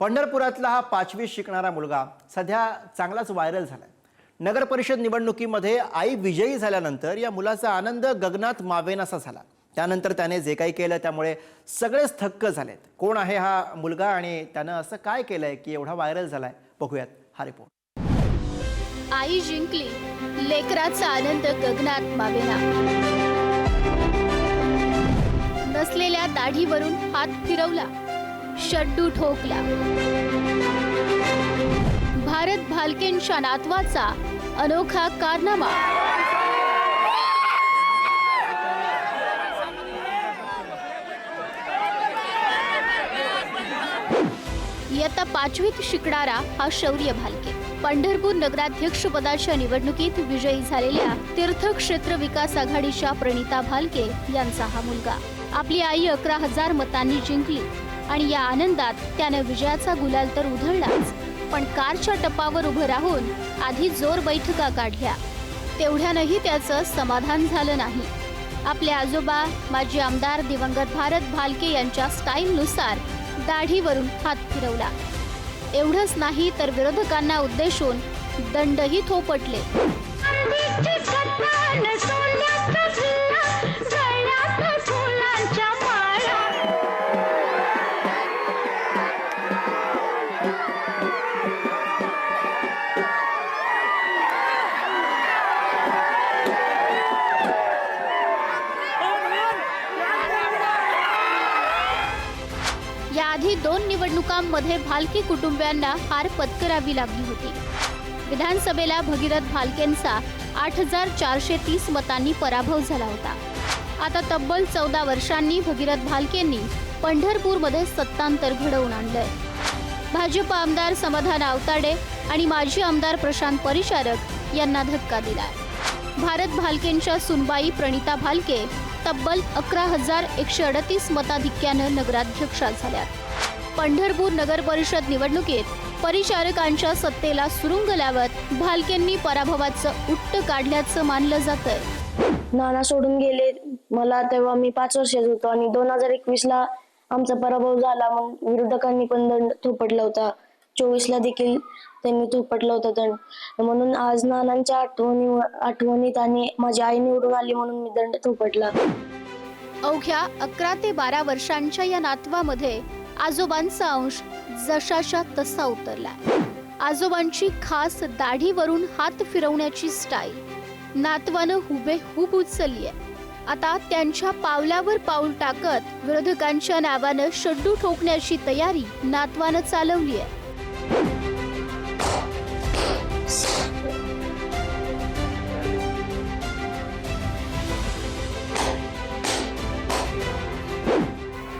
पंढरपुरातला हा 5वी शिकणारा मुलगा सध्या चांगलाच व्हायरल झालाय। नगर परिषद निवडणुकीमध्ये आई विजयी झाल्यानंतर या मुलाचा आनंद गगनात मावेनासा झाला। त्यानंतर त्याने जे काही केलं त्यामुळे सगळेच थक्क झालेत। कोण आहे हा मुलगा आणि त्याने असं काय केलंय की एवढा व्हायरल झालाय, बघूयात हा रिपोर्ट। आई जिंकली, लेकराचा आनंद गगनात मावेना। नसलेल्या दाढीवरून हात फिरवला, शड्डू ठोकला। भारत भालकेंच्या नातवाचा अनोखा कारनामा। इयत्ता 5वीत शिकणारा हा शौर्य भालके पंढरपूर नगराध्यक्ष पदाच्या निवडणुकीत विजयी झालेल्या तीर्थक्षेत्र विकास आघाडीच्या प्रणिता भालके यांचा हा मुलगा। आपली आई 11,000 मतांनी जिंकली आणि या आनंदात त्याने विजयाचा गुलाल तर उधळलाच, पण कारच्या टपावर उभं राहून आधी जोर बैठका काढल्या। तेवढ्यानंही त्याचं समाधान झालं नाही। आपले आजोबा माजी आमदार दिवंगत भारत भालके यांच्या स्टाईलनुसार दाढीवरून हात फिरवला। एवढंच नाही तर विरोधकांना उद्देशून दंडही थोपटले। याआधी 2 निवडणुकांमध्ये भालके कुटुंबियांना हार पत्करावी लागली होती। विधानसभेला भगीरथ भालकेंचा 8,430 मतांनी पराभव झाला होता। आता तब्बल 14 वर्षांनी भगीरथ भालकेंनी पंढरपूरमध्ये सत्तांतर घडवून आणलंय। भाजप आमदार समाधान आवताडे आणि माजी आमदार प्रशांत परिचारक यांना धक्का दिला। भारत भालकेंच्या सुनबाई प्रणिता भालके तब्बल 11,138 मताधिक्यानं नगराध्यक्षा झाल्यात। पंढरपूर नगर परिषद निवडणुकीत परिचारकांच्या सत्तेला सुरुंग लावत भालकेंनी पराभवाचं उट्ट काढल्याचं मानलं जातंय। नाना सोडून गेले मला तेव्हा मी 5 वर्षाचा होतो आणि 2021ला आमचा पराभव झाला, मग विरोधकांनी पण दंड थोपटला होता। 24ला देखील त्यांनी थोपटला होता दंड, म्हणून आज नानांच्या आठवणीत आणि माझी आई निवडून आली म्हणून मी दंड थोपटला। अवघ्या 11 ते 12 वर्षांच्या या नातवामध्ये आजोबांचा अंश जशाच्या तसा उतरलाय। आजोबांची खास दाढीवरून हात फिरवण्याची स्टाईल नातवानं हुबेहूब उचलली आहे। आता त्यांच्या पावलावर पाऊल टाकत विरोधकांच्या नावानं शड्डू ठोकण्याची तयारी नातवानं चालवली आहे।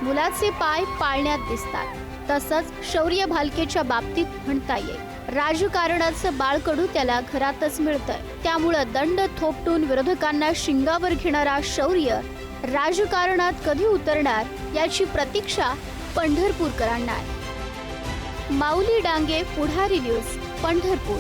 मुलाचे पाय पाळण्यात दिसतात, तसंच शौर्य भालकेच्या बाबतीत म्हणता येईल राजकारणाचं बाळकडू त्याला घरातच मिळतंय। त्यामुळं दंड थोपटून विरोधकांना शिंगावर घेणारा शौर्य राजकारणात कधी उतरणार याची प्रतीक्षा पंढरपूरकरांना आहे। माऊली डांगे, पुढारी न्यूज, पंढरपूर।